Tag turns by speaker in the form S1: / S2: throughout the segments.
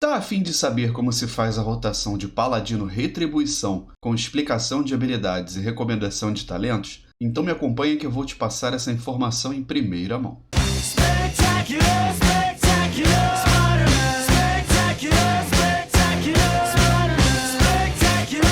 S1: Tá a fim de saber como se faz a rotação de Paladino Retribuição com explicação de habilidades e recomendação de talentos? Então me acompanha que eu vou te passar essa informação em primeira mão.
S2: Spectacular, spectacular, Spider-Man. Spectacular, spectacular, Spider-Man. Spectacular.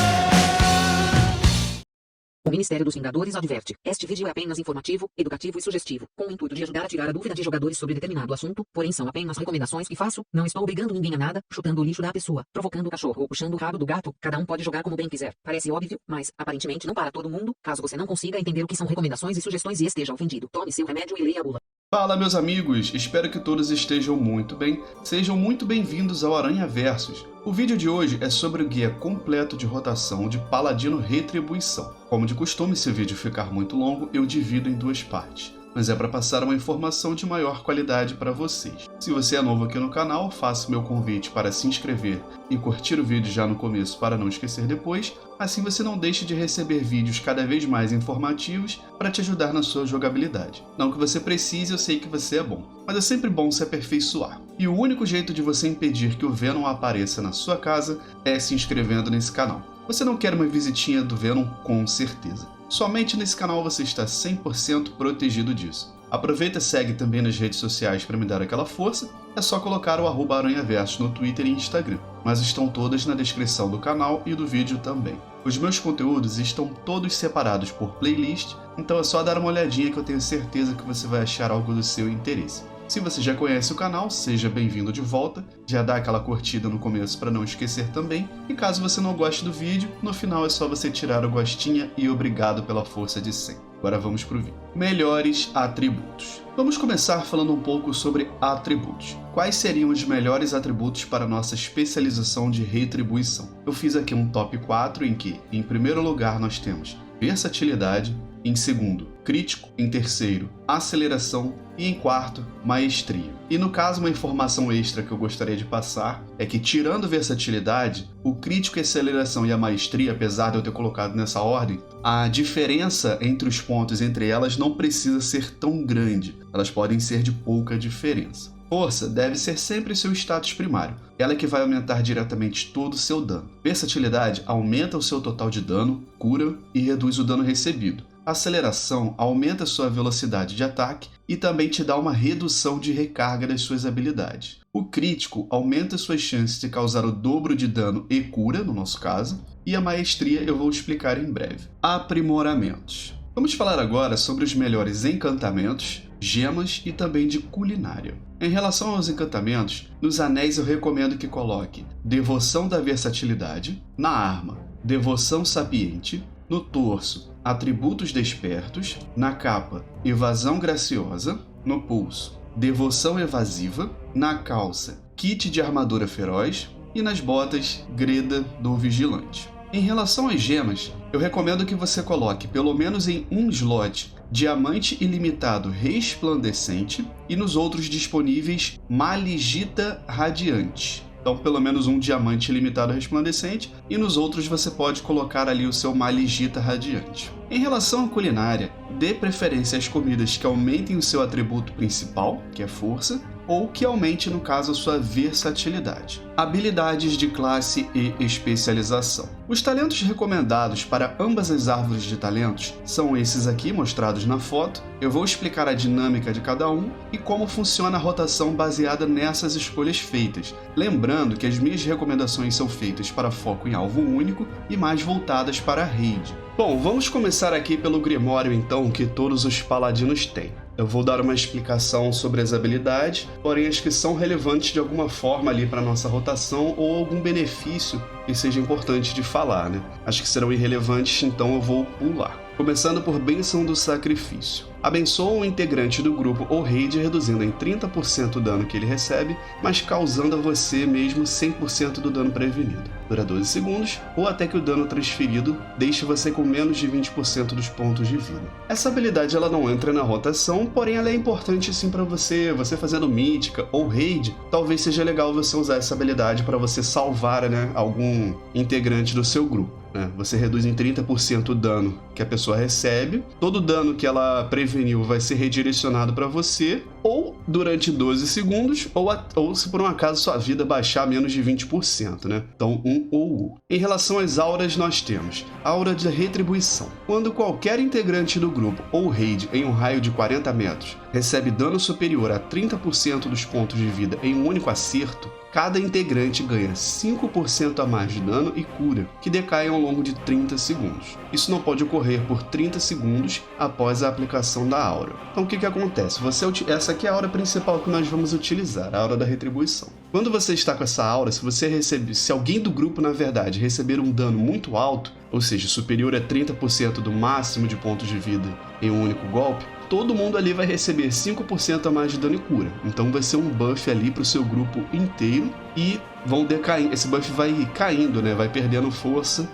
S3: O Ministério dos Vingadores adverte: este vídeo é apenas informativo, educativo e sugestivo, com o intuito de ajudar a tirar a dúvida de jogadores sobre determinado assunto, porém são apenas recomendações que faço, não estou obrigando ninguém a nada, chutando o lixo da pessoa, provocando o cachorro ou puxando o rabo do gato, cada um pode jogar como bem quiser. Parece óbvio, mas, aparentemente não para todo mundo. Caso você não consiga entender o que são recomendações e sugestões e esteja ofendido, tome seu remédio e leia a bula.
S1: Fala, meus amigos, espero que todos estejam muito bem. Sejam muito bem-vindos ao Aranha Versus. O vídeo de hoje é sobre o guia completo de rotação de Paladino Retribuição. Como de costume, se o vídeo ficar muito longo, eu divido em duas partes, mas é para passar uma informação de maior qualidade para vocês. Se você é novo aqui no canal, faço meu convite para se inscrever e curtir o vídeo já no começo para não esquecer depois, assim você não deixe de receber vídeos cada vez mais informativos para te ajudar na sua jogabilidade. Não que você precise, eu sei que você é bom, mas é sempre bom se aperfeiçoar. E o único jeito de você impedir que o Venom apareça na sua casa é se inscrevendo nesse canal. Você não quer uma visitinha do Venom com certeza. Somente nesse canal você está 100% protegido disso. Aproveita e segue também nas redes sociais para me dar aquela força. É só colocar o @aranhaversus no Twitter e Instagram, mas estão todas na descrição do canal e do vídeo também. Os meus conteúdos estão todos separados por playlist, então é só dar uma olhadinha que eu tenho certeza que você vai achar algo do seu interesse. Se você já conhece o canal, seja bem-vindo de volta, já dá aquela curtida no começo para não esquecer também, e caso você não goste do vídeo, no final é só você tirar o gostinha e obrigado pela força de sempre. Agora vamos pro vídeo. Melhores atributos. Vamos começar falando um pouco sobre atributos. Quais seriam os melhores atributos para nossa especialização de retribuição? Eu fiz aqui um top 4 em que, em primeiro lugar, nós temos versatilidade, em segundo, crítico, em terceiro, aceleração e em quarto, maestria. E no caso, uma informação extra que eu gostaria de passar é que, tirando versatilidade, o crítico, a aceleração e a maestria, apesar de eu ter colocado nessa ordem, a diferença entre os pontos entre elas não precisa ser tão grande, elas podem ser de pouca diferença. Força deve ser sempre seu status primário, ela que vai aumentar diretamente todo o seu dano. Versatilidade aumenta o seu total de dano, cura e reduz o dano recebido. A aceleração aumenta sua velocidade de ataque e também te dá uma redução de recarga das suas habilidades. O crítico aumenta suas chances de causar o dobro de dano e cura, no nosso caso, e a maestria eu vou explicar em breve. Aprimoramentos. Vamos falar agora sobre os melhores encantamentos, gemas e também de culinária. Em relação aos encantamentos, nos anéis eu recomendo que coloque Devoção da Versatilidade, na arma, Devoção Sapiente, no torso, Atributos Despertos, na capa, Evasão Graciosa, no pulso, Devoção Evasiva, na calça, Kit de Armadura Feroz e nas botas, Greda do Vigilante. Em relação às gemas, eu recomendo que você coloque pelo menos em um slot Diamante Ilimitado Resplandecente e nos outros disponíveis Maligita Radiante. Então, pelo menos um Diamante Ilimitado Resplandecente e nos outros você pode colocar ali o seu Maligita Radiante. Em relação à culinária, dê preferência às comidas que aumentem o seu atributo principal, que é força, ou que aumente, no caso, a sua versatilidade. Habilidades de classe e especialização. Os talentos recomendados para ambas as árvores de talentos são esses aqui, mostrados na foto. Eu vou explicar a dinâmica de cada um e como funciona a rotação baseada nessas escolhas feitas. Lembrando que as minhas recomendações são feitas para foco em alvo único e mais voltadas para a raid. Bom, vamos começar aqui pelo Grimório, então, que todos os paladinos têm. Eu vou dar uma explicação sobre as habilidades, porém as que são relevantes de alguma forma ali para nossa rotação ou algum benefício que seja importante de falar, né? As que serão irrelevantes, então eu vou pular. Começando por Bênção do Sacrifício. Abençoa um integrante do grupo ou raid reduzindo em 30% o dano que ele recebe, mas causando a você mesmo 100% do dano prevenido. Dura 12 segundos, ou até que o dano transferido deixe você com menos de 20% dos pontos de vida. Essa habilidade ela não entra na rotação, porém ela é importante sim para você fazendo mítica ou raid, talvez seja legal você usar essa habilidade para você salvar, né, algum integrante do seu grupo. Você reduz em 30% o dano que a pessoa recebe, todo dano que ela preveniu vai ser redirecionado para você, ou durante 12 segundos, ou se por um acaso sua vida baixar menos de 20%, né? Então, ou. Em relação às auras, nós temos aura de retribuição. Quando qualquer integrante do grupo ou raid em um raio de 40 metros recebe dano superior a 30% dos pontos de vida em um único acerto, cada integrante ganha 5% a mais de dano e cura, que decaem ao longo de 30 segundos. Isso não pode ocorrer por 30 segundos após a aplicação da aura. Então o que acontece? Essa aqui é a aura principal que nós vamos utilizar, a aura da retribuição. Quando você está com essa aura, se alguém do grupo, na verdade, receber um dano muito alto, ou seja, superior a 30% do máximo de pontos de vida em um único golpe, todo mundo ali vai receber 5% a mais de dano e cura. Então vai ser um buff ali para o seu grupo inteiro e vão decair. Esse buff vai caindo, né? Vai perdendo força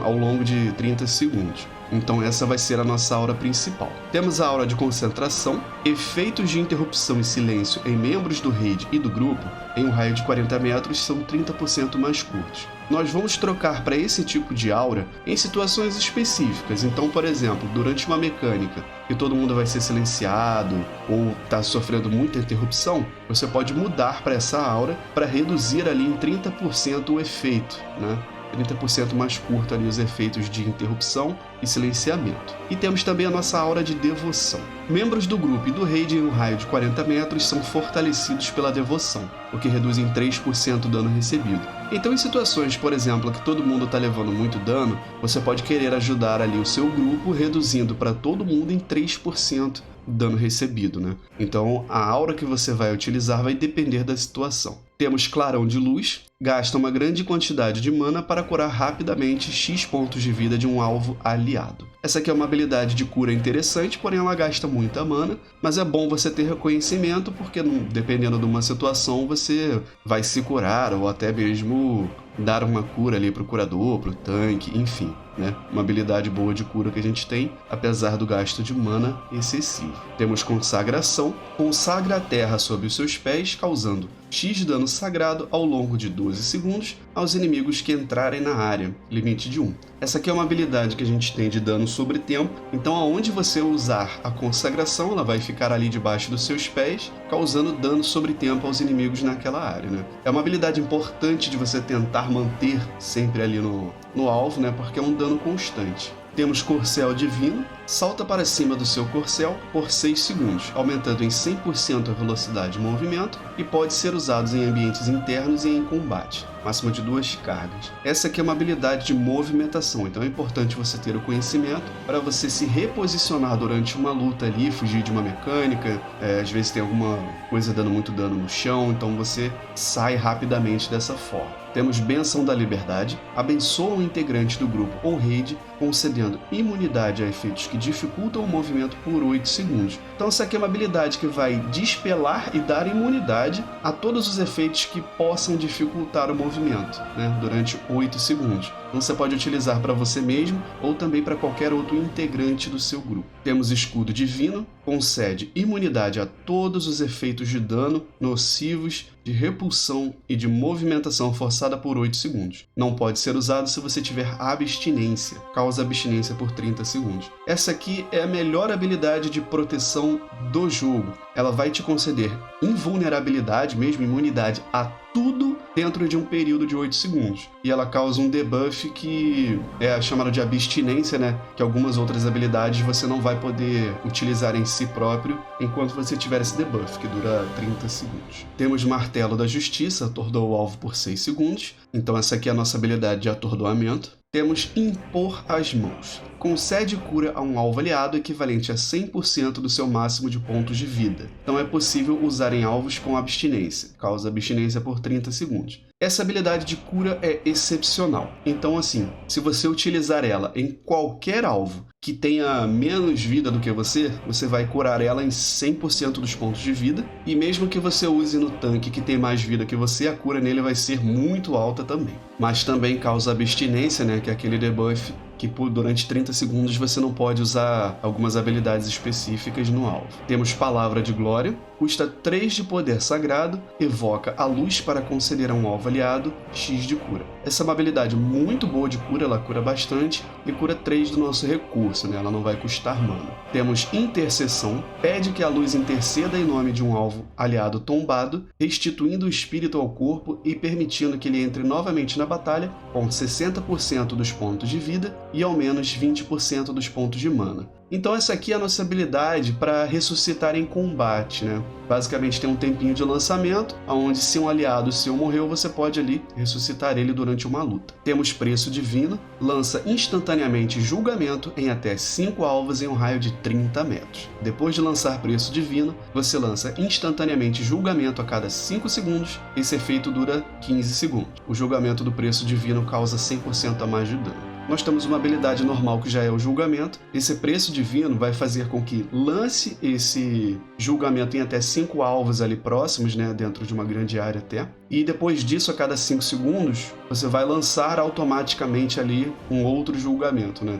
S1: ao longo de 30 segundos. Então essa vai ser a nossa aura principal. Temos a aura de concentração, efeitos de interrupção e silêncio em membros do raid e do grupo em um raio de 40 metros são 30% mais curtos. Nós vamos trocar para esse tipo de aura em situações específicas. Então, por exemplo, durante uma mecânica que todo mundo vai ser silenciado ou está sofrendo muita interrupção, você pode mudar para essa aura para reduzir ali em 30% o efeito, né? 30% mais curto ali os efeitos de interrupção e silenciamento. E temos também a nossa aura de devoção. Membros do grupo e do raid em um raio de 40 metros são fortalecidos pela devoção, o que reduz em 3% o dano recebido. Então, em situações, por exemplo, que todo mundo está levando muito dano, você pode querer ajudar ali o seu grupo, reduzindo para todo mundo em 3% o dano recebido, né? Então, a aura que você vai utilizar vai depender da situação. Temos clarão de luz, gasta uma grande quantidade de mana para curar rapidamente X pontos de vida de um alvo aliado. Essa aqui é uma habilidade de cura interessante, porém ela gasta muita mana, mas é bom você ter reconhecimento porque dependendo de uma situação você vai se curar ou até mesmo dar uma cura ali pro curador, pro tanque, enfim, né? Uma habilidade boa de cura que a gente tem, apesar do gasto de mana excessivo. Temos consagração, consagra a terra sob os seus pés, causando X de dano sagrado ao longo de 12 segundos aos inimigos que entrarem na área, limite de 1. Essa aqui é uma habilidade que a gente tem de dano sobre tempo, então aonde você usar a consagração, ela vai ficar ali debaixo dos seus pés, causando dano sobre tempo aos inimigos naquela área, né? É uma habilidade importante de você tentar manter sempre ali no alvo, né? Porque é um dano constante. Temos Corcel Divino, salta para cima do seu corcel por 6 segundos, aumentando em 100% a velocidade de movimento e pode ser usado em ambientes internos e em combate, máximo de 2 cargas. Essa aqui é uma habilidade de movimentação, então é importante você ter o conhecimento para você se reposicionar durante uma luta ali, fugir de uma mecânica, às vezes tem alguma coisa dando muito dano no chão, então você sai rapidamente dessa forma. Temos Bênção da Liberdade, abençoa um integrante do grupo ou raid, concedendo imunidade a efeitos que dificultam o movimento por 8 segundos. Então essa aqui é uma habilidade que vai despelar e dar imunidade a todos os efeitos que possam dificultar o movimento, né, durante 8 segundos. Então você pode utilizar para você mesmo ou também para qualquer outro integrante do seu grupo. Temos Escudo Divino, concede imunidade a todos os efeitos de dano nocivos, de repulsão e de movimentação forçada por 8 segundos. Não pode ser usado se você tiver abstinência, causa abstinência por 30 segundos. Essa aqui é a melhor habilidade de proteção do jogo. Ela vai te conceder invulnerabilidade, mesmo imunidade a tudo dentro de um período de 8 segundos. E ela causa um debuff que é chamado de abstinência, né? Que algumas outras habilidades você não vai poder utilizar em si próprio enquanto você tiver esse debuff, que dura 30 segundos. Temos Martelo da Justiça, atordoa o alvo por 6 segundos. Então essa aqui é a nossa habilidade de atordoamento. Temos Impor as Mãos. Concede cura a um alvo aliado equivalente a 100% do seu máximo de pontos de vida. Então é possível usar em alvos com abstinência. Causa abstinência por 30 segundos. Essa habilidade de cura é excepcional. Então assim, se você utilizar ela em qualquer alvo que tenha menos vida do que você vai curar ela em 100% dos pontos de vida. E mesmo que você use no tanque que tem mais vida que você, a cura nele vai ser muito alta também. Mas também causa abstinência, né, que é aquele debuff que durante 30 segundos você não pode usar algumas habilidades específicas no alvo. Temos Palavra de Glória, custa 3 de poder sagrado, evoca a luz para conceder a um alvo aliado X de cura. Essa é uma habilidade muito boa de cura, ela cura bastante e cura 3 do nosso recurso, né? Ela não vai custar mana. Temos Intercessão, pede que a luz interceda em nome de um alvo aliado tombado, restituindo o espírito ao corpo e permitindo que ele entre novamente na batalha com 60% dos pontos de vida e ao menos 20% dos pontos de mana. Então essa aqui é a nossa habilidade para ressuscitar em combate, né? Basicamente tem um tempinho de lançamento, onde se um aliado seu morreu, você pode ali ressuscitar ele durante uma luta. Temos Preço Divino, lança instantaneamente julgamento em até 5 alvos em um raio de 30 metros. Depois de lançar Preço Divino, você lança instantaneamente julgamento a cada 5 segundos, esse efeito dura 15 segundos. O julgamento do Preço Divino causa 100% a mais de dano. Nós temos uma habilidade normal que já é o julgamento. Esse Preço Divino vai fazer com que lance esse julgamento em até 5 alvos ali próximos, né, dentro de uma grande área até. E depois disso, a cada 5 segundos, você vai lançar automaticamente ali um outro julgamento, né?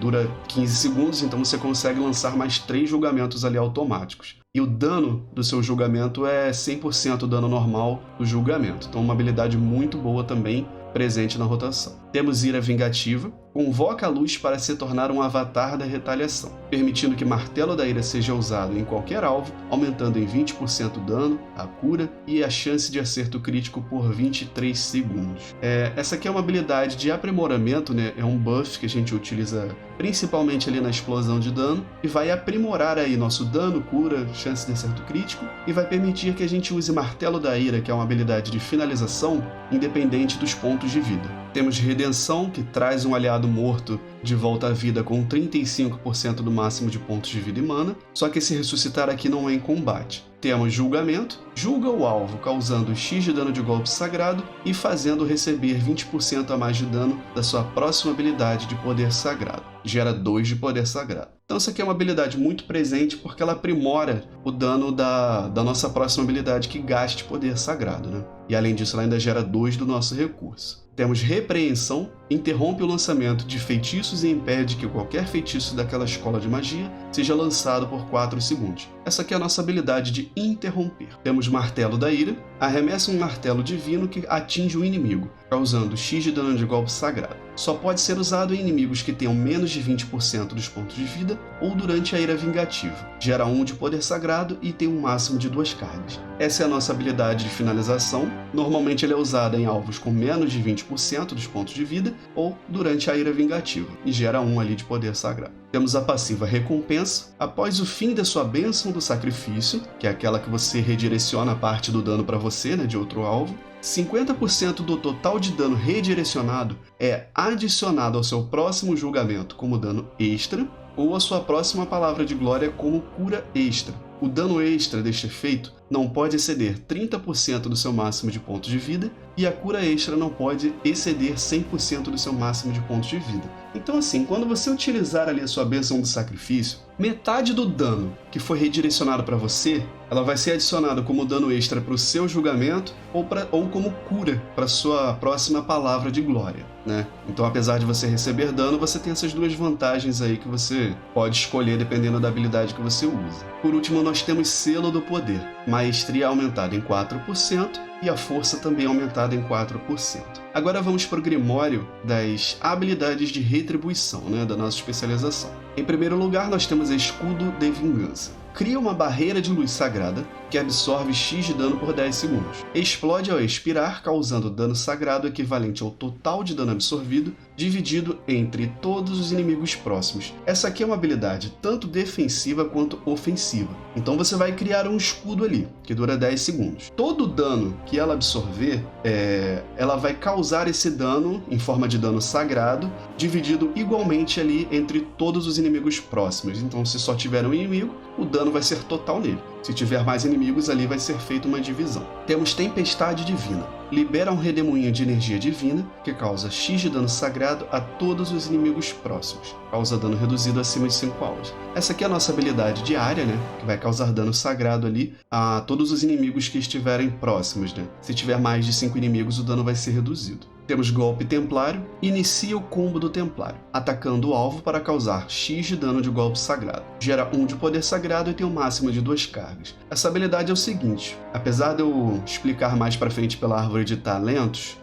S1: Dura 15 segundos, então você consegue lançar mais 3 julgamentos ali automáticos. E o dano do seu julgamento é 100% dano normal do julgamento. Então uma habilidade muito boa também, presente na rotação. Temos Ira Vingativa, convoca a luz para se tornar um avatar da retaliação, permitindo que Martelo da Ira seja usado em qualquer alvo, aumentando em 20% o dano, a cura e a chance de acerto crítico por 23 segundos. Essa aqui é uma habilidade de aprimoramento, né? É um buff que a gente utiliza principalmente ali na explosão de dano, e vai aprimorar aí nosso dano, cura, chance de acerto crítico, e vai permitir que a gente use Martelo da Ira, que é uma habilidade de finalização, independente dos pontos de vida. Temos Redenção, que traz um aliado morto de volta à vida com 35% do máximo de pontos de vida e mana, só que esse ressuscitar aqui não é em combate. Temos Julgamento, julga o alvo causando X de dano de golpe sagrado e fazendo receber 20% a mais de dano da sua próxima habilidade de poder sagrado. Gera 2 de poder sagrado. Então essa aqui é uma habilidade muito presente porque ela aprimora o dano da nossa próxima habilidade que gaste poder sagrado, né? E além disso ela ainda gera 2 do nosso recurso. Temos Repreensão, interrompe o lançamento de feitiços e impede que qualquer feitiço daquela escola de magia seja lançado por 4 segundos. Essa aqui é a nossa habilidade de interromper. Temos Martelo da Ira, arremessa um martelo divino que atinge o inimigo, causando X de dano de golpe sagrado. Só pode ser usado em inimigos que tenham menos de 20% dos pontos de vida ou durante a Ira Vingativa. Gera 1 de poder sagrado e tem um máximo de 2 cargas. Essa é a nossa habilidade de finalização. Normalmente ela é usada em alvos com menos de 20% dos pontos de vida ou durante a Ira Vingativa e gera 1 ali de poder sagrado. Temos a passiva Recompensa. Após o fim da sua bênção do sacrifício, que é aquela que você redireciona parte do dano para você, né, de outro alvo, 50% do total de dano redirecionado é adicionado ao seu próximo julgamento como dano extra ou à sua próxima palavra de glória como cura extra. O dano extra deste efeito não pode exceder 30% do seu máximo de pontos de vida e a cura extra não pode exceder 100% do seu máximo de pontos de vida. Então assim, quando você utilizar ali a sua bênção do sacrifício, metade do dano que foi redirecionado para você, ela vai ser adicionada como dano extra para o seu julgamento ou como cura para sua próxima palavra de glória, né? Então apesar de você receber dano, você tem essas duas vantagens aí que você pode escolher dependendo da habilidade que você usa. Por último, nós temos Selo do Poder. Maestria aumentada em 4% e a força também aumentada em 4%. Agora vamos para o Grimório das habilidades de retribuição, né, da nossa especialização. Em primeiro lugar, nós temos Escudo de Vingança. Cria uma barreira de luz sagrada que absorve X de dano por 10 segundos. Explode ao expirar, causando dano sagrado equivalente ao total de dano absorvido, dividido entre todos os inimigos próximos. Essa aqui é uma habilidade tanto defensiva quanto ofensiva. Então você vai criar um escudo ali, que dura 10 segundos. Todo dano que ela absorver, ela vai causar esse dano em forma de dano sagrado, dividido igualmente ali entre todos os inimigos próximos. Então se só tiver um inimigo, o dano vai ser total nele. Se tiver mais inimigos, ali vai ser feita uma divisão. Temos Tempestade Divina. libera um redemoinho de energia divina, que causa X de dano sagrado a todos os inimigos próximos. Causa dano reduzido acima de 5 alvos. Essa aqui é a nossa habilidade diária, né? Que vai causar dano sagrado ali a todos os inimigos que estiverem próximos, né? Se tiver mais de 5 inimigos, o dano vai ser reduzido. Temos golpe templário, inicia o combo do templário, atacando o alvo para causar X de dano de golpe sagrado. Gera 1 de poder sagrado e tem um máximo de 2 cargas. Essa habilidade é o seguinte, apesar de eu explicar mais pra frente pela árvore de talentos,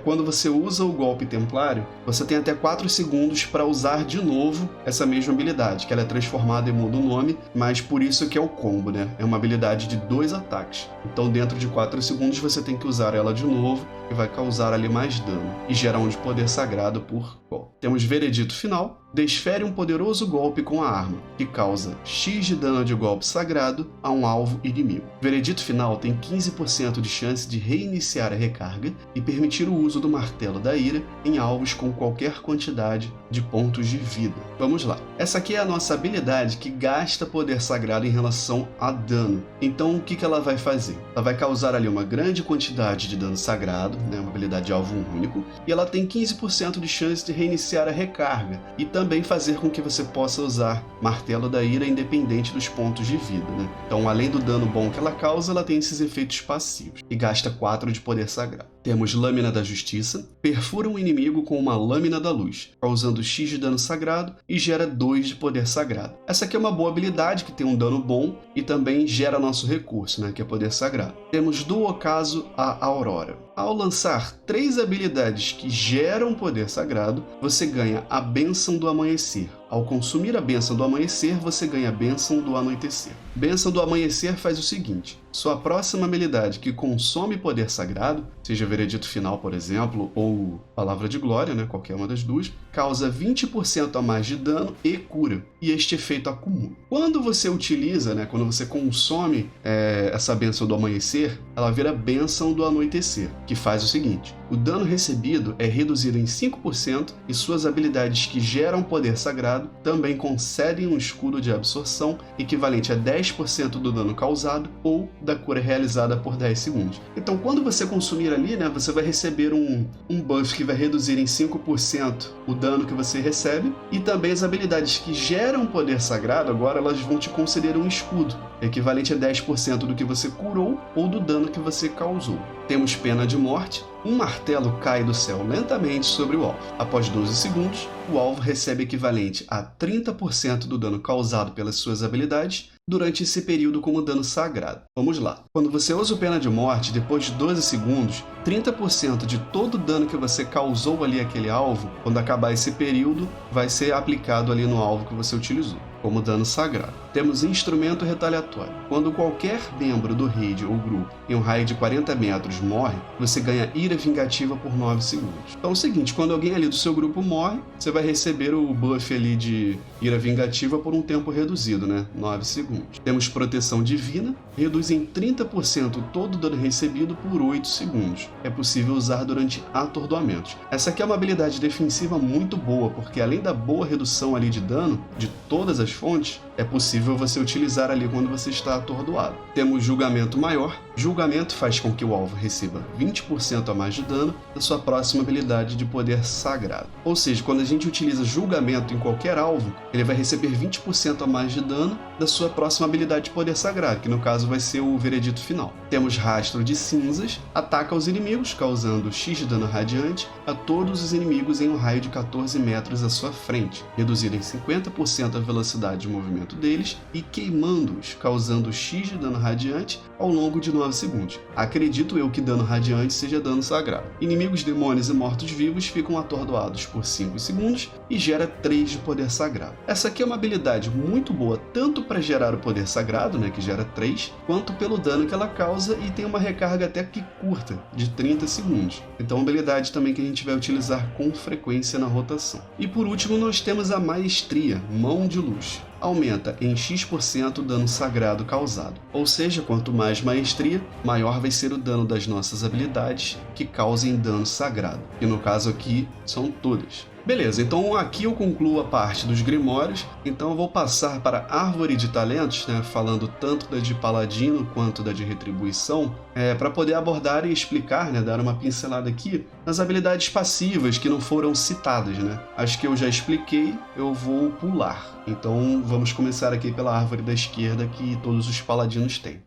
S1: quando você usa o golpe templário, você tem até 4 segundos para usar de novo essa mesma habilidade, que ela é transformada e muda o nome, mas por isso que é o combo, né? É uma habilidade de 2 ataques. Então dentro de 4 segundos você tem que usar ela de novo, que vai causar ali mais dano, e gera 1 de poder sagrado por golpe. Temos Veredito Final, desfere um poderoso golpe com a arma, que causa X de dano de golpe sagrado a um alvo inimigo. Veredito Final tem 15% de chance de reiniciar a recarga e permitir o uso do Martelo da Ira em alvos com qualquer quantidade de pontos de vida. Vamos lá. Essa aqui é a nossa habilidade que gasta poder sagrado em relação a dano. Então o que ela vai fazer? Ela vai causar ali uma grande quantidade de dano sagrado, né, uma habilidade de alvo único, e ela tem 15% de chance de reiniciar a recarga e também fazer com que você possa usar Martelo da Ira independente dos pontos de vida, né? Então, além do dano bom que ela causa, ela tem esses efeitos passivos e gasta 4 de poder sagrado. Temos Lâmina da Justiça, perfura um inimigo com uma Lâmina da Luz, causando X de dano sagrado e gera 2 de poder sagrado. Essa aqui é uma boa habilidade que tem um dano bom e também gera nosso recurso, né, que é poder sagrado. Temos do ocaso a Aurora. Ao lançar 3 habilidades que geram poder sagrado, você ganha a Bênção do Amanhecer. Ao consumir a Bênção do Amanhecer, você ganha a Bênção do Anoitecer. Bênção do Amanhecer faz o seguinte: sua próxima habilidade que consome poder sagrado, seja Veredito Final, por exemplo, ou Palavra de Glória, né, qualquer uma das duas, causa 20% a mais de dano e cura, e este efeito acumula. Quando você utiliza, né, quando você consome essa Bênção do Amanhecer, ela vira Bênção do Anoitecer, que faz o seguinte: o dano recebido é reduzido em 5% e suas habilidades que geram poder sagrado também concedem um escudo de absorção equivalente a 10% do dano causado ou da cura realizada por 10 segundos. Então, quando você consumir ali, né, você vai receber um buff que vai reduzir em 5% o dano que você recebe, e também as habilidades que geram poder sagrado, agora elas vão te conceder um escudo, equivalente a 10% do que você curou ou do dano que você causou. Temos Pena de Morte. Um martelo cai do céu lentamente sobre o alvo. Após 12 segundos, o alvo recebe equivalente a 30% do dano causado pelas suas habilidades durante esse período como dano sagrado. Vamos lá. Quando você usa o Pena de Morte, depois de 12 segundos, 30% de todo o dano que você causou ali àquele alvo, quando acabar esse período, vai ser aplicado ali no alvo que você utilizou, como dano sagrado. Temos Instrumento Retaliatório. Quando qualquer membro do raid ou grupo em um raio de 40 metros morre, você ganha Ira Vingativa por 9 segundos. Então é o seguinte, quando alguém ali do seu grupo morre, você vai receber o buff ali de Ira Vingativa por um tempo reduzido, né? 9 segundos. Temos Proteção Divina, reduz em 30% todo o dano recebido por 8 segundos. É possível usar durante atordoamentos. Essa aqui é uma habilidade defensiva muito boa, porque além da boa redução ali de dano, de todas as fontes, é possível você utilizar ali quando você está atordoado. Temos Julgamento Maior. Julgamento faz com que o alvo receba 20% a mais de dano da sua próxima habilidade de poder sagrado. Ou seja, quando a gente utiliza Julgamento em qualquer alvo, ele vai receber 20% a mais de dano da sua próxima habilidade de poder sagrado, que no caso vai ser o Veredito Final. Temos Rastro de Cinzas. Ataca os inimigos, causando X de dano radiante a todos os inimigos em um raio de 14 metros à sua frente, reduzido em 50% a velocidade de movimento deles e queimando-os, causando X de dano radiante ao longo de 9 segundos. Acredito eu que dano radiante seja dano sagrado. Inimigos, demônios e mortos-vivos ficam atordoados por 5 segundos e gera 3 de poder sagrado. Essa aqui é uma habilidade muito boa, tanto para gerar o poder sagrado, né, que gera 3, quanto pelo dano que ela causa, e tem uma recarga até que curta, de 30 segundos. Então, uma habilidade também que a gente vai utilizar com frequência na rotação. E por último, nós temos a Maestria, Mão de Luz. Aumenta em X% o dano sagrado causado. Ou seja, quanto mais maestria, maior vai ser o dano das nossas habilidades que causem dano sagrado. E no caso aqui, são todas. Beleza, então aqui eu concluo a parte dos grimórios, então eu vou passar para a árvore de talentos, né, falando tanto da de paladino quanto da de retribuição, para poder abordar e explicar, né, dar uma pincelada aqui nas habilidades passivas que não foram citadas, né. As que eu já expliquei, eu vou pular. Então vamos começar aqui pela árvore da esquerda que todos os paladinos têm.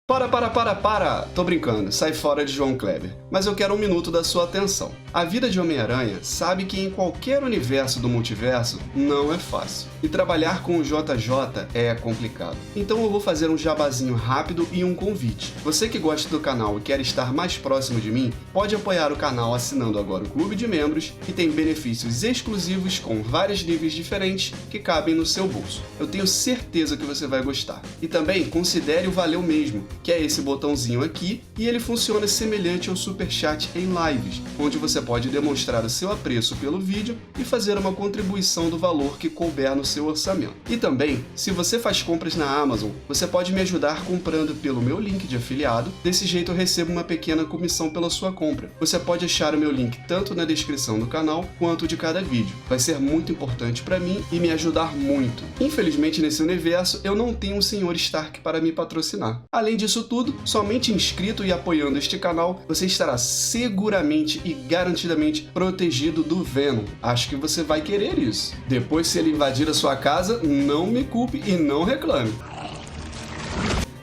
S1: Para! Tô brincando, sai fora de João Kleber. Mas eu quero um minuto da sua atenção. A vida de Homem-Aranha sabe que em qualquer universo do multiverso não é fácil. E trabalhar com o JJ é complicado. Então eu vou fazer um jabazinho rápido e um convite. Você que gosta do canal e quer estar mais próximo de mim, pode apoiar o canal assinando agora o Clube de Membros, que tem benefícios exclusivos com vários níveis diferentes que cabem no seu bolso. Eu tenho certeza que você vai gostar. E também considere o Valeu Mesmo, que é esse botãozinho aqui, e ele funciona semelhante ao Superchat em lives, onde você pode demonstrar o seu apreço pelo vídeo e fazer uma contribuição do valor que couber no seu orçamento. E também, se você faz compras na Amazon, você pode me ajudar comprando pelo meu link de afiliado, desse jeito eu recebo uma pequena comissão pela sua compra. Você pode achar o meu link tanto na descrição do canal, quanto de cada vídeo. Vai ser muito importante para mim e me ajudar muito. Infelizmente nesse universo, eu não tenho um Sr. Stark para me patrocinar. Além disso tudo, somente inscrito e apoiando este canal, você estará seguramente e garantidamente protegido do Venom. Acho que você vai querer isso. Depois, se ele invadir a sua casa, não me culpe e não reclame.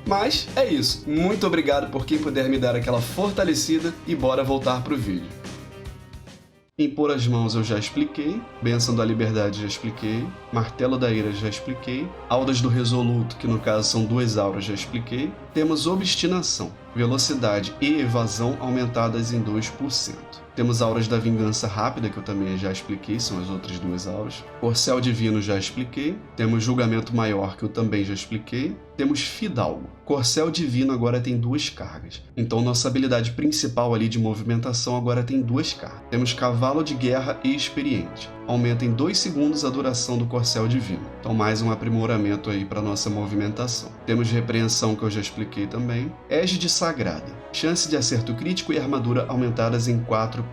S1: Mas é isso. Muito obrigado por quem puder me dar aquela fortalecida e bora voltar pro vídeo. Impor as mãos eu já expliquei, Bênção da Liberdade já expliquei, Martelo da Ira já expliquei, Auras do Resoluto, que no caso são 2 auras, já expliquei. Temos Obstinação, Velocidade e Evasão aumentadas em 2%. Temos Auras da Vingança Rápida, que eu também já expliquei, são as outras 2 auras. Corcel Divino já expliquei. Temos Julgamento Maior, que eu também já expliquei. Temos Fidalgo. Corcel Divino agora tem 2 cargas. Então nossa habilidade principal ali de movimentação agora tem 2 cargas. Temos Cavalo de Guerra e Experiente. Aumenta em 2 segundos a duração do Corcel Divino. Então mais um aprimoramento aí para nossa movimentação. Temos Repreensão, que eu já expliquei também. Égide Sagrada. Chance de acerto crítico e armadura aumentadas em 4%.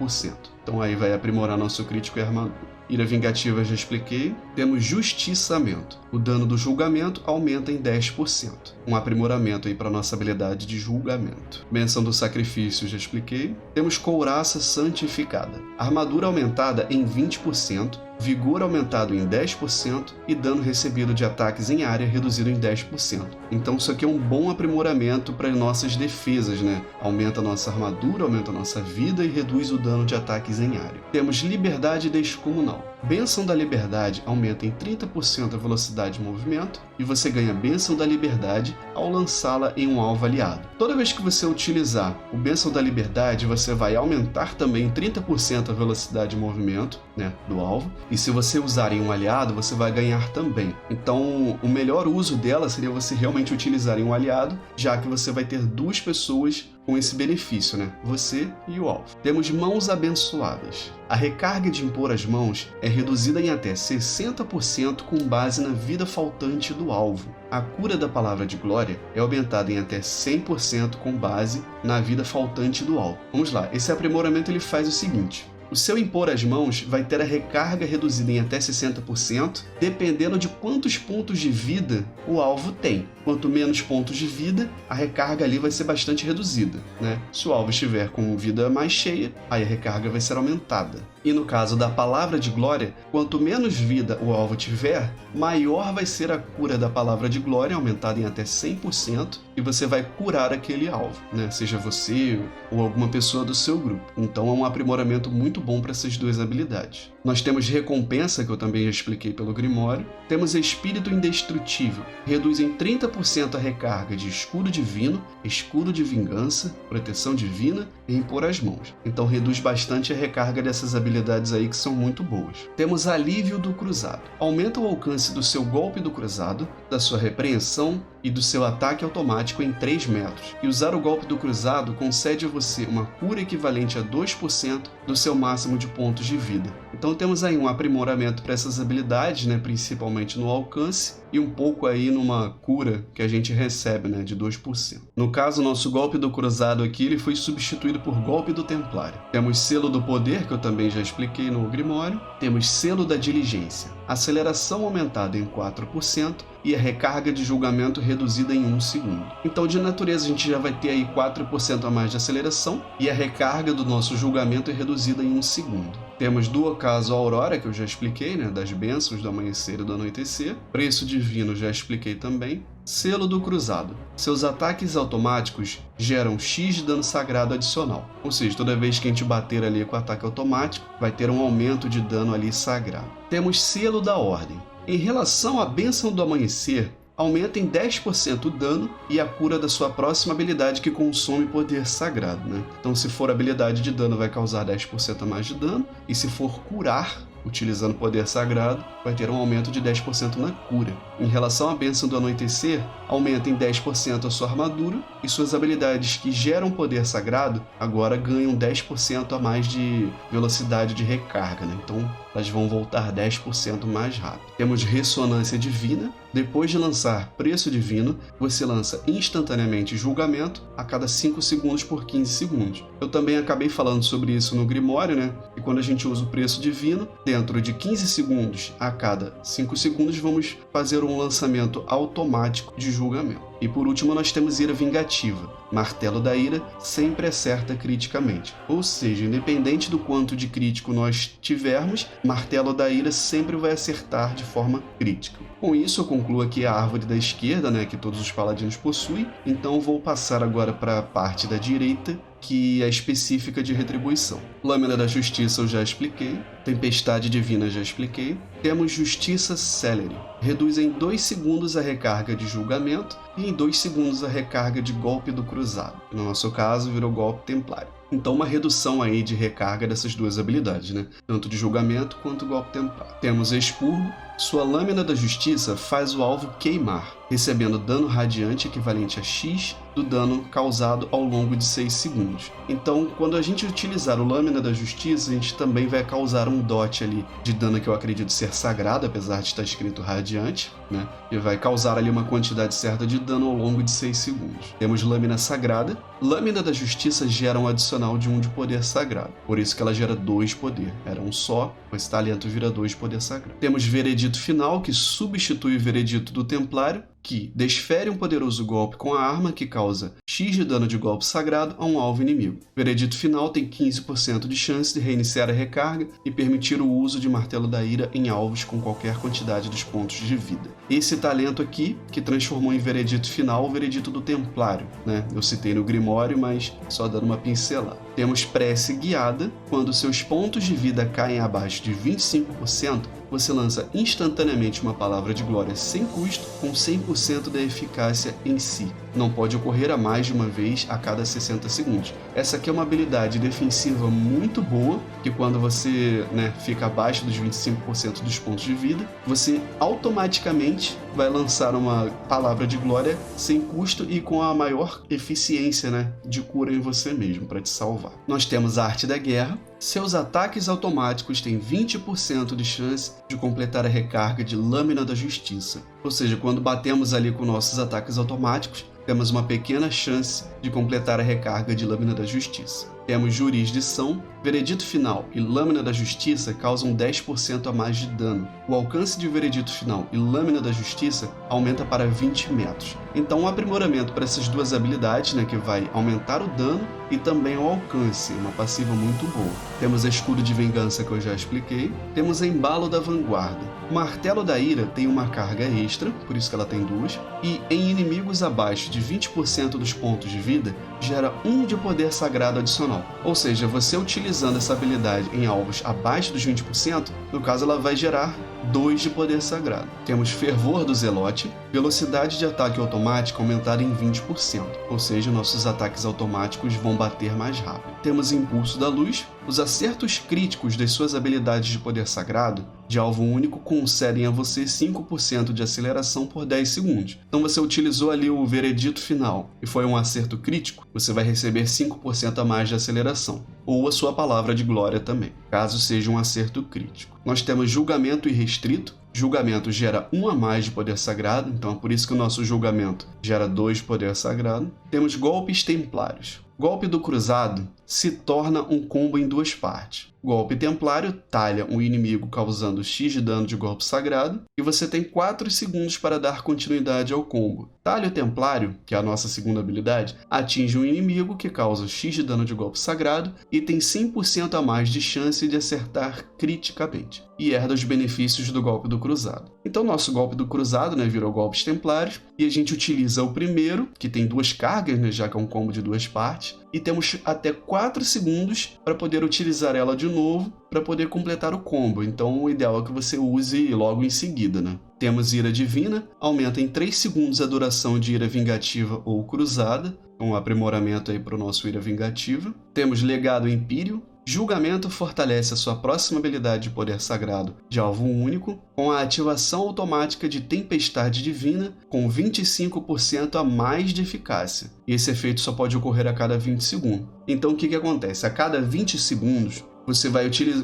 S1: Então aí vai aprimorar nosso crítico e armadura. Ira Vingativa já expliquei. Temos Justiçamento. O dano do julgamento aumenta em 10%. Um aprimoramento aí para nossa habilidade de julgamento. Bênção do Sacrifício já expliquei. Temos Couraça Santificada. Armadura aumentada em 20%. Vigor aumentado em 10% e dano recebido de ataques em área reduzido em 10%. Então isso aqui é um bom aprimoramento para nossas defesas, né? Aumenta a nossa armadura, aumenta a nossa vida e reduz o dano de ataques em área. Temos Liberdade Descomunal. Bênção da Liberdade aumenta em 30% a velocidade de movimento e você ganha Bênção da Liberdade ao lançá-la em um alvo aliado. Toda vez que você utilizar o Bênção da Liberdade, você vai aumentar também em 30% a velocidade de movimento, né, do alvo. E se você usar em um aliado, você vai ganhar também. Então, o melhor uso dela seria você realmente utilizar em um aliado, já que você vai ter 2 pessoas com esse benefício, né? Você e o alvo. Temos Mãos Abençoadas. A recarga de impor as mãos é reduzida em até 60% com base na vida faltante do alvo. A cura da Palavra de Glória é aumentada em até 100% com base na vida faltante do alvo. Vamos lá, esse aprimoramento ele faz o seguinte: o seu impor as mãos vai ter a recarga reduzida em até 60%, dependendo de quantos pontos de vida o alvo tem. Quanto menos pontos de vida, a recarga ali vai ser bastante reduzida, né? Se o alvo estiver com vida mais cheia, aí a recarga vai ser aumentada. E no caso da Palavra de Glória, quanto menos vida o alvo tiver, maior vai ser a cura da Palavra de Glória, aumentada em até 100%, e você vai curar aquele alvo, né? Seja você ou alguma pessoa do seu grupo. Então é um aprimoramento muito bom para essas 2 habilidades. Nós temos Recompensa, que eu também já expliquei pelo Grimório. Temos Espírito Indestrutível. Reduz em 30% a recarga de Escudo Divino, Escudo de Vingança, Proteção Divina e Impor as Mãos. Então reduz bastante a recarga dessas habilidades aí que são muito boas. Temos Alívio do Cruzado. Aumenta o alcance do seu golpe do cruzado, da sua repreensão, e do seu ataque automático em 3 metros. E usar o golpe do cruzado concede a você uma cura equivalente a 2% do seu máximo de pontos de vida. Então temos aí um aprimoramento para essas habilidades, né, principalmente no alcance, e um pouco aí numa cura que a gente recebe, né, de 2%. No caso, o nosso golpe do cruzado aqui ele foi substituído por golpe do templário. Temos selo do poder, que eu também já expliquei no Grimório. Temos selo da diligência, aceleração aumentada em 4% e a recarga de julgamento reduzida em 1 segundo. Então, de natureza, a gente já vai ter aí 4% a mais de aceleração e a recarga do nosso julgamento é reduzida em 1 segundo. Temos do ocaso Aurora, que eu já expliquei, né, das bênçãos do amanhecer e do anoitecer. Preço divino já expliquei também. Selo do cruzado. Seus ataques automáticos geram X de dano sagrado adicional. Ou seja, toda vez que a gente bater ali com o ataque automático, vai ter um aumento de dano ali sagrado. Temos selo da ordem. Em relação à bênção do amanhecer, aumenta em 10% o dano e a cura da sua próxima habilidade que consome poder sagrado, né? Então, se for habilidade de dano, vai causar 10% a mais de dano, e se for curar, utilizando poder sagrado, vai ter um aumento de 10% na cura. Em relação à bênção do anoitecer, aumenta em 10% a sua armadura e suas habilidades que geram poder sagrado agora ganham 10% a mais de velocidade de recarga, né? Então elas vão voltar 10% mais rápido. Temos ressonância divina. Depois de lançar preço divino, você lança instantaneamente julgamento a cada 5 segundos por 15 segundos. Eu também acabei falando sobre isso no Grimório, né? E quando a gente usa o preço divino, dentro de 15 segundos a cada 5 segundos, vamos fazer um lançamento automático de julgamento. E por último, nós temos ira vingativa. Martelo da ira sempre acerta criticamente. Ou seja, independente do quanto de crítico nós tivermos, martelo da ira sempre vai acertar de forma crítica. Com isso, eu concluo aqui a árvore da esquerda, né, que todos os paladinos possuem. Então vou passar agora para a parte da direita, que é específica de retribuição. Lâmina da Justiça eu já expliquei. Tempestade Divina já expliquei. Temos Justiça Celery. Reduz em 2 segundos a recarga de julgamento e em 2 segundos a recarga de golpe do cruzado. No nosso caso, virou golpe templário. Então, uma redução aí de recarga dessas duas habilidades, né? Tanto de julgamento quanto golpe templário. Temos Expurgo. Sua Lâmina da Justiça faz o alvo queimar, recebendo dano radiante equivalente a X do dano causado ao longo de 6 segundos. Então, quando a gente utilizar o Lâmina da Justiça, a gente também vai causar um dot ali de dano que eu acredito ser sagrado, apesar de estar escrito radiante, né? E vai causar ali uma quantidade certa de dano ao longo de 6 segundos. Temos Lâmina Sagrada. Lâmina da Justiça gera um adicional de 1 de poder sagrado. Por isso que ela gera 2 poder. Era um só, mas talento vira 2 poder sagrado. Temos Veredito Final, que substitui o Veredito do Templário, que desfere um poderoso golpe com a arma que causa X de dano de golpe sagrado a um alvo inimigo. Veredito Final tem 15% de chance de reiniciar a recarga e permitir o uso de Martelo da Ira em alvos com qualquer quantidade dos pontos de vida. Esse talento aqui, que transformou em Veredito Final o Veredito do Templário, né? Eu citei no Grimório, mas só dando uma pincelada. Temos Prece Guiada. Quando seus pontos de vida caem abaixo de 25%, você lança instantaneamente uma palavra de glória sem custo, com 100% da eficácia em si. Não pode ocorrer a mais de uma vez a cada 60 segundos. Essa aqui é uma habilidade defensiva muito boa, que quando você, fica abaixo dos 25% dos pontos de vida, você automaticamente vai lançar uma palavra de glória sem custo e com a maior eficiência, de cura em você mesmo, para te salvar. Nós temos a Arte da Guerra. Seus ataques automáticos têm 20% de chance de completar a recarga de Lâmina da Justiça. Ou seja, quando batemos ali com nossos ataques automáticos, temos uma pequena chance de completar a recarga de Lâmina da Justiça. Temos Jurisdição. Veredito Final e Lâmina da Justiça causam 10% a mais de dano. O alcance de Veredito Final e Lâmina da Justiça aumenta para 20 metros. Então, um aprimoramento para essas duas habilidades, que vai aumentar o dano e também o alcance, uma passiva muito boa. Temos Escudo de Vingança, que eu já expliquei. Temos Embalo da Vanguarda. O Martelo da Ira tem uma carga extra, por isso que ela tem 2, e em inimigos abaixo de 20% dos pontos de vida, gera 1 de poder sagrado adicional. Ou seja, você utilizando essa habilidade em alvos abaixo dos 20%, no caso ela vai gerar 2 de poder sagrado. Temos Fervor do Zelote, velocidade de ataque automático aumentada em 20%, ou seja, nossos ataques automáticos vão bater mais rápido. Temos Impulso da Luz, Os acertos críticos das suas habilidades de poder sagrado de alvo único concedem a você 5% de aceleração por 10 segundos. Então você utilizou ali o veredito final e foi um acerto crítico, você vai receber 5% a mais de aceleração. Ou a sua palavra de glória também, caso seja um acerto crítico. Nós temos julgamento irrestrito. Julgamento gera 1 a mais de poder sagrado, então é por isso que o nosso julgamento gera 2 de poder sagrado. Temos golpes templários. Golpe do cruzado se torna um combo em 2 partes. Golpe templário talha um inimigo causando X de dano de golpe sagrado e você tem 4 segundos para dar continuidade ao combo. Talho templário, que é a nossa segunda habilidade, atinge um inimigo que causa X de dano de golpe sagrado e tem 100% a mais de chance de acertar criticamente e herda os benefícios do golpe do cruzado. Então nosso golpe do cruzado, virou golpes templários e a gente utiliza o primeiro, que tem 2 cargas, já que é um combo de 2 partes, e temos até 4 segundos para poder utilizar ela de novo para poder completar o combo. Então o ideal é que você use logo em seguida, Temos ira divina, aumenta em 3 segundos a duração de ira vingativa ou cruzada, um aprimoramento aí para o nosso ira vingativa. Temos legado empíreo. Julgamento fortalece a sua próxima habilidade de poder sagrado de alvo único com a ativação automática de Tempestade Divina com 25% a mais de eficácia. E esse efeito só pode ocorrer a cada 20 segundos. Então o que acontece? A cada 20 segundos,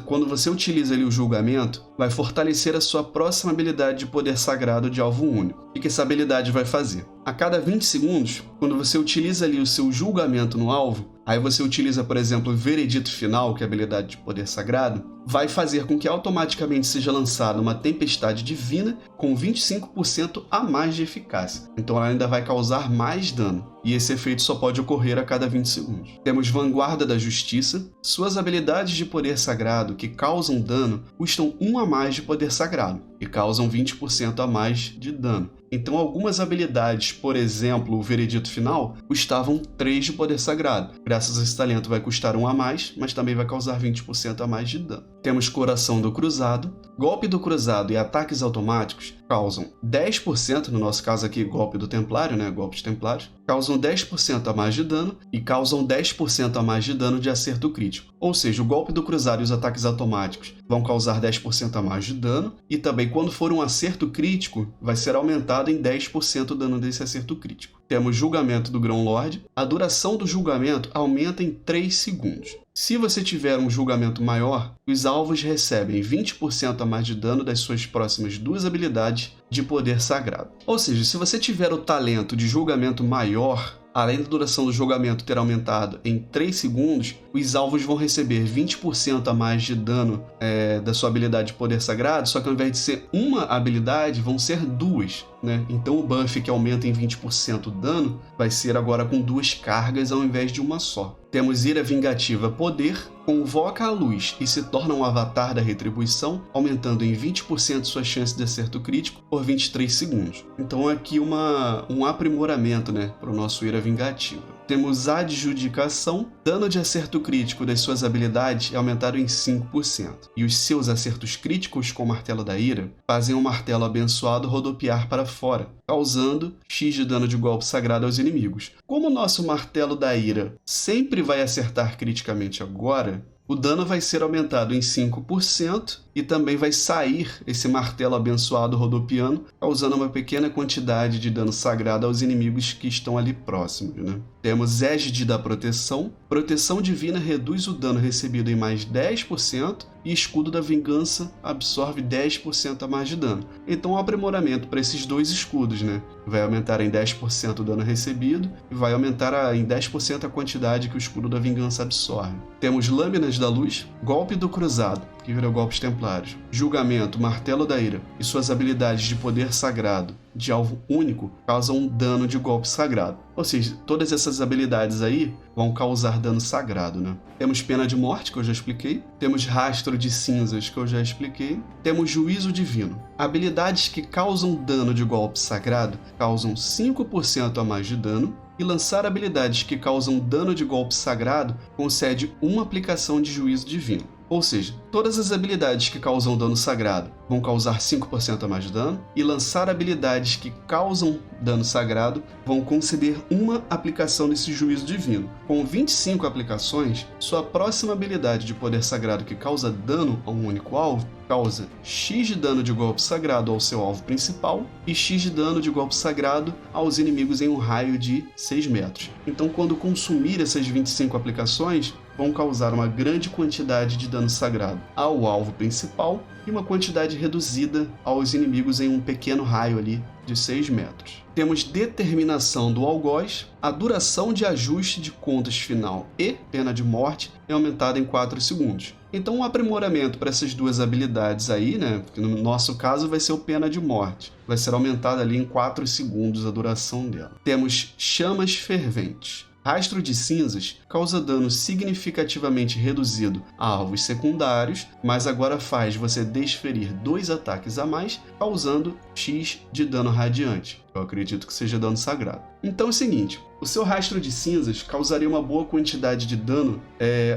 S1: quando você utiliza ali o julgamento, vai fortalecer a sua próxima habilidade de poder sagrado de alvo único. O que essa habilidade vai fazer? A cada 20 segundos, quando você utiliza ali o seu julgamento no alvo, aí você utiliza, por exemplo, o veredito final, que é a habilidade de poder sagrado, vai fazer com que automaticamente seja lançada uma tempestade divina com 25% a mais de eficácia. Então ela ainda vai causar mais dano. E esse efeito só pode ocorrer a cada 20 segundos. Temos Vanguarda da Justiça. Suas habilidades de poder sagrado que causam dano custam 1 a mais de poder sagrado e causam 20% a mais de dano. Então algumas habilidades, por exemplo, o veredito final, custavam 3 de poder sagrado. Graças a esse talento vai custar 1 a mais, mas também vai causar 20% a mais de dano. Temos Coração do Cruzado. Golpe do Cruzado e ataques automáticos causam 10%, no nosso caso aqui golpe do Templário, golpes templários, causam 10% a mais de dano e causam 10% a mais de dano de acerto crítico. Ou seja, o golpe do cruzado e os ataques automáticos vão causar 10% a mais de dano e também quando for um acerto crítico, vai ser aumentado em 10% o dano desse acerto crítico. Temos Julgamento do Grão-Lorde. A duração do julgamento aumenta em 3 segundos. Se você tiver um julgamento maior, os alvos recebem 20% a mais de dano das suas próximas 2 habilidades de poder sagrado. Ou seja, se você tiver o talento de julgamento maior, além da duração do julgamento ter aumentado em 3 segundos, os alvos vão receber 20% a mais de dano da sua habilidade de poder sagrado, só que ao invés de ser uma habilidade, vão ser 2. Então o buff que aumenta em 20% o dano vai ser agora com 2 cargas ao invés de uma só. Temos Ira Vingativa Poder, convoca a luz e se torna um avatar da retribuição, aumentando em 20% sua chance de acerto crítico por 23 segundos. Então aqui um aprimoramento para o nosso Ira Vingativa. Temos Adjudicação, dano de acerto crítico das suas habilidades é aumentado em 5%. E os seus acertos críticos com o Martelo da Ira fazem o martelo abençoado rodopiar para fora, causando X de dano de golpe sagrado aos inimigos. Como o nosso Martelo da Ira sempre vai acertar criticamente agora, o dano vai ser aumentado em 5% e também vai sair esse martelo abençoado rodopiando, causando uma pequena quantidade de dano sagrado aos inimigos que estão ali próximos. Temos Égide da Proteção. Proteção divina reduz o dano recebido em mais 10% e Escudo da Vingança absorve 10% a mais de dano. Então, um aprimoramento para esses 2 escudos, Vai aumentar em 10% o dano recebido e vai aumentar em 10% a quantidade que o Escudo da Vingança absorve. Temos Lâminas da Luz, Golpe do Cruzado, que vira golpes templários, Julgamento, Martelo da Ira e suas habilidades de poder sagrado de alvo único causam dano de golpe sagrado. Ou seja, todas essas habilidades aí vão causar dano sagrado, Temos Pena de Morte, que eu já expliquei. Temos Rastro de Cinzas, que eu já expliquei. Temos Juízo Divino. Habilidades que causam dano de golpe sagrado causam 5% a mais de dano. E lançar habilidades que causam dano de golpe sagrado concede uma aplicação de Juízo Divino. Ou seja, todas as habilidades que causam dano sagrado vão causar 5% a mais de dano, e lançar habilidades que causam dano sagrado vão conceder uma aplicação desse juízo divino. Com 25 aplicações, sua próxima habilidade de poder sagrado que causa dano a um único alvo causa X de dano de golpe sagrado ao seu alvo principal e X de dano de golpe sagrado aos inimigos em um raio de 6 metros. Então, quando consumir essas 25 aplicações, vão causar uma grande quantidade de dano sagrado ao alvo principal e uma quantidade reduzida aos inimigos em um pequeno raio ali de 6 metros. Temos determinação do algoz, a duração de ajuste de contas final e pena de morte é aumentada em 4 segundos. Então, um aprimoramento para essas duas habilidades aí, né, que no nosso caso vai ser o pena de morte, vai ser aumentada ali em 4 segundos a duração dela. Temos chamas ferventes. Rastro de cinzas causa dano significativamente reduzido a alvos secundários, mas agora faz você desferir 2 ataques a mais, causando X de dano radiante. Eu acredito que seja dano sagrado. Então é o seguinte, o seu rastro de cinzas causaria uma boa quantidade de dano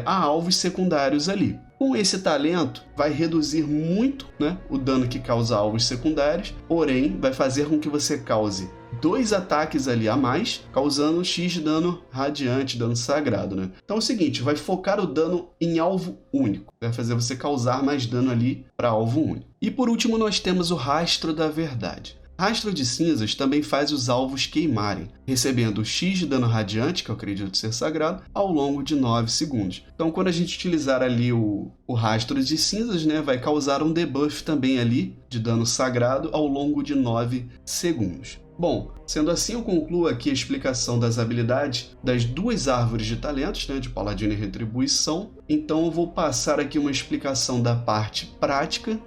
S1: a alvos secundários ali. Com esse talento, vai reduzir muito, né, o dano que causa alvos secundários, porém vai fazer com que você cause 2 ataques ali a mais, causando X de dano radiante, dano sagrado, né? Então é o seguinte, vai focar o dano em alvo único, vai fazer você causar mais dano ali para alvo único. E por último nós temos o Rastro da Verdade. Rastro de cinzas também faz os alvos queimarem, recebendo X de dano radiante, que eu acredito ser sagrado, ao longo de 9 segundos. Então, quando a gente utilizar ali o rastro de cinzas, né, vai causar um debuff também ali de dano sagrado ao longo de 9 segundos. Bom, sendo assim, eu concluo aqui a explicação das habilidades das 2 árvores de talentos, né, de Paladino e Retribuição. Então, eu vou passar aqui uma explicação da parte prática,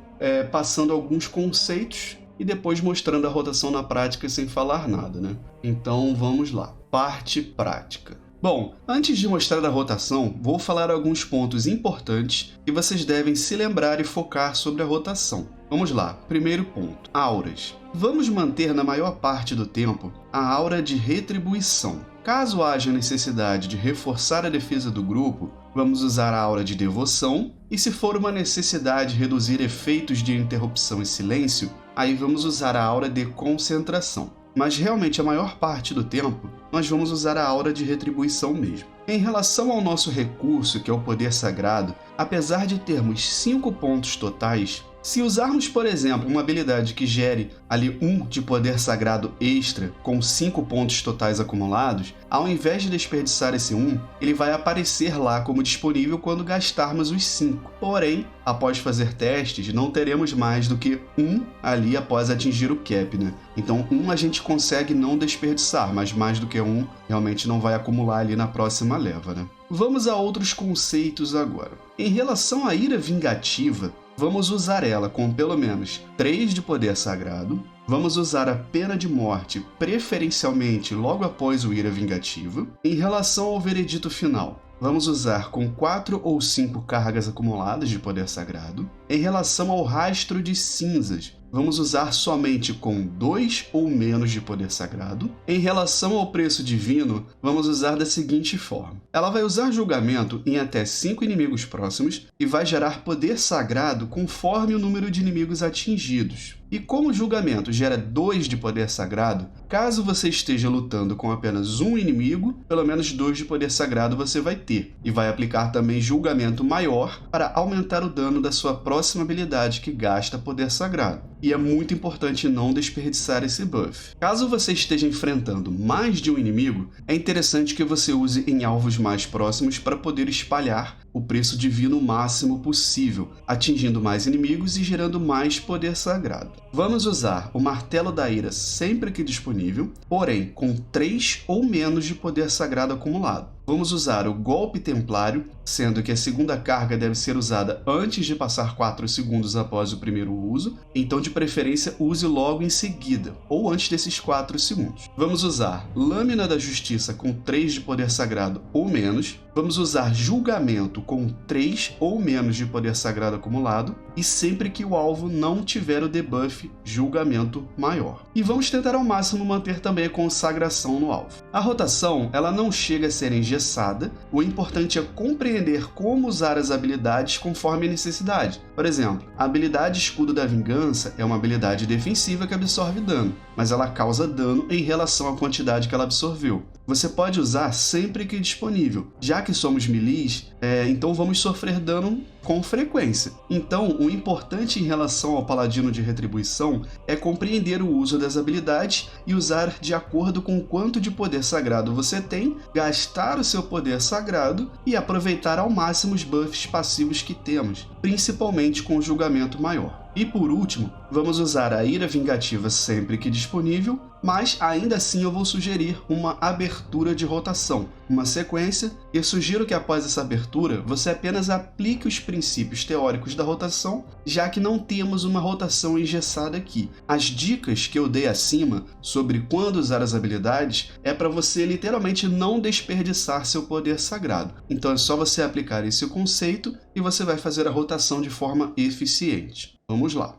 S1: passando alguns conceitos e depois mostrando a rotação na prática sem falar nada, né? Então vamos lá. Parte prática. Bom, antes de mostrar a rotação, vou falar alguns pontos importantes que vocês devem se lembrar e focar sobre a rotação. Vamos lá. Primeiro ponto. Auras. Vamos manter na maior parte do tempo a aura de retribuição. Caso haja necessidade de reforçar a defesa do grupo, vamos usar a aura de devoção, e se for uma necessidade reduzir efeitos de interrupção e silêncio, aí vamos usar a aura de concentração. Mas realmente a maior parte do tempo, nós vamos usar a aura de retribuição mesmo. Em relação ao nosso recurso, que é o poder sagrado, apesar de termos 5 pontos totais, se usarmos, por exemplo, uma habilidade que gere ali 1 de poder sagrado extra com 5 pontos totais acumulados, ao invés de desperdiçar esse 1, ele vai aparecer lá como disponível quando gastarmos os 5. Porém, após fazer testes, não teremos mais do que 1 ali após atingir o cap, né? Então 1 a gente consegue não desperdiçar, mas mais do que 1 realmente não vai acumular ali na próxima leva, né? Vamos a outros conceitos agora. Em relação à ira vingativa, vamos usar ela com pelo menos 3 de poder sagrado. Vamos usar a pena de morte preferencialmente logo após o ira vingativa. Em relação ao veredito final, vamos usar com 4 ou 5 cargas acumuladas de poder sagrado. Em relação ao rastro de cinzas, vamos usar somente com 2 ou menos de poder sagrado. Em relação ao preço divino, vamos usar da seguinte forma. Ela vai usar julgamento em até 5 inimigos próximos e vai gerar poder sagrado conforme o número de inimigos atingidos. E como o julgamento gera 2 de poder sagrado, caso você esteja lutando com apenas um inimigo, pelo menos 2 de poder sagrado você vai ter. E vai aplicar também julgamento maior para aumentar o dano da sua próxima habilidade que gasta poder sagrado. E é muito importante não desperdiçar esse buff. Caso você esteja enfrentando mais de um inimigo, é interessante que você use em alvos mais próximos para poder espalhar o preço divino o máximo possível, atingindo mais inimigos e gerando mais poder sagrado. Vamos usar o Martelo da Ira sempre que disponível, porém com 3 ou menos de poder sagrado acumulado. Vamos usar o Golpe Templário, sendo que a segunda carga deve ser usada antes de passar 4 segundos após o primeiro uso, então de preferência use logo em seguida, ou antes desses 4 segundos. Vamos usar Lâmina da Justiça com 3 de poder sagrado ou menos. Vamos usar Julgamento com 3 ou menos de poder sagrado acumulado, e sempre que o alvo não tiver o debuff Julgamento maior. E vamos tentar ao máximo manter também a consagração no alvo. A rotação ela não chega a ser em engessada, o importante é compreender como usar as habilidades conforme a necessidade. Por exemplo, a habilidade Escudo da Vingança é uma habilidade defensiva que absorve dano, mas ela causa dano em relação à quantidade que ela absorveu. Você pode usar sempre que disponível. Já que somos melees, então vamos sofrer dano com frequência. Então, o importante em relação ao Paladino de Retribuição é compreender o uso das habilidades e usar de acordo com o quanto de poder sagrado você tem, gastar o seu poder sagrado e aproveitar ao máximo os buffs passivos que temos, principalmente com o Julgamento Maior. E por último, vamos usar a Ira Vingativa sempre que disponível, mas ainda assim eu vou sugerir uma abertura de rotação, uma sequência, e sugiro que após essa abertura você apenas aplique os princípios teóricos da rotação, já que não temos uma rotação engessada aqui. As dicas que eu dei acima sobre quando usar as habilidades é para você literalmente não desperdiçar seu poder sagrado. Então é só você aplicar esse conceito e você vai fazer a rotação de forma eficiente. Vamos lá.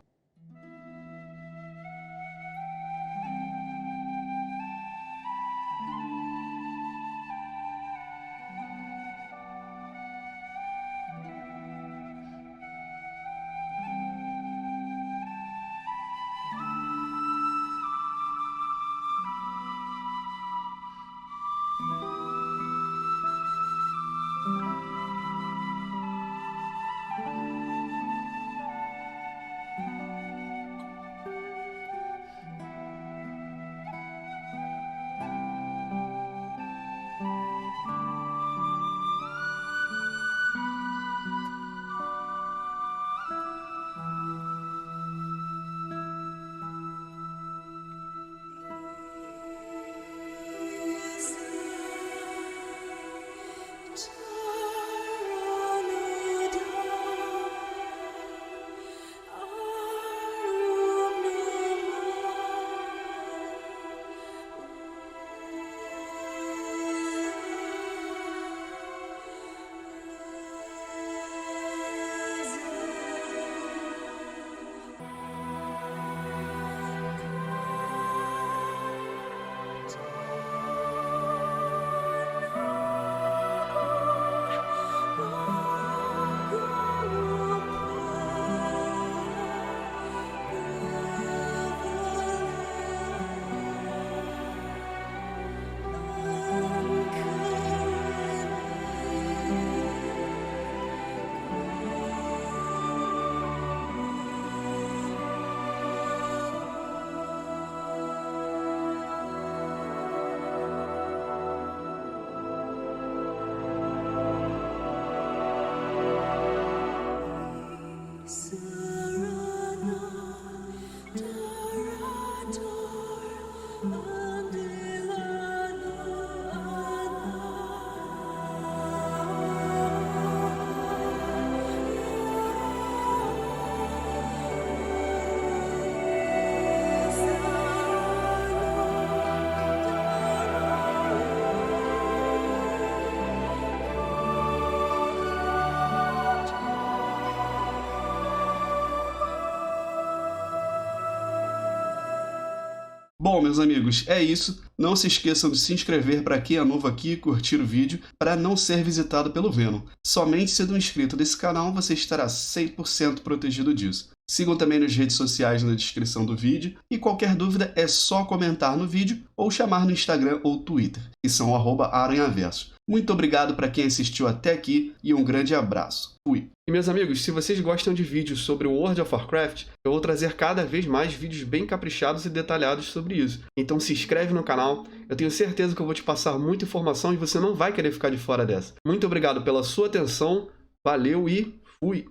S1: Bom, meus amigos, é isso. Não se esqueçam de se inscrever para quem é novo aqui e curtir o vídeo para não ser visitado pelo Venom. Somente sendo um inscrito desse canal você estará 100% protegido disso. Sigam também nas redes sociais na descrição do vídeo e qualquer dúvida é só comentar no vídeo ou chamar no Instagram ou Twitter, que são @aranhaverso. Muito obrigado para quem assistiu até aqui e um grande abraço. Fui! E meus amigos, se vocês gostam de vídeos sobre o World of Warcraft, eu vou trazer cada vez mais vídeos bem caprichados e detalhados sobre isso. Então se inscreve no canal, eu tenho certeza que eu vou te passar muita informação e você não vai querer ficar de fora dessa. Muito obrigado pela sua atenção, valeu e fui!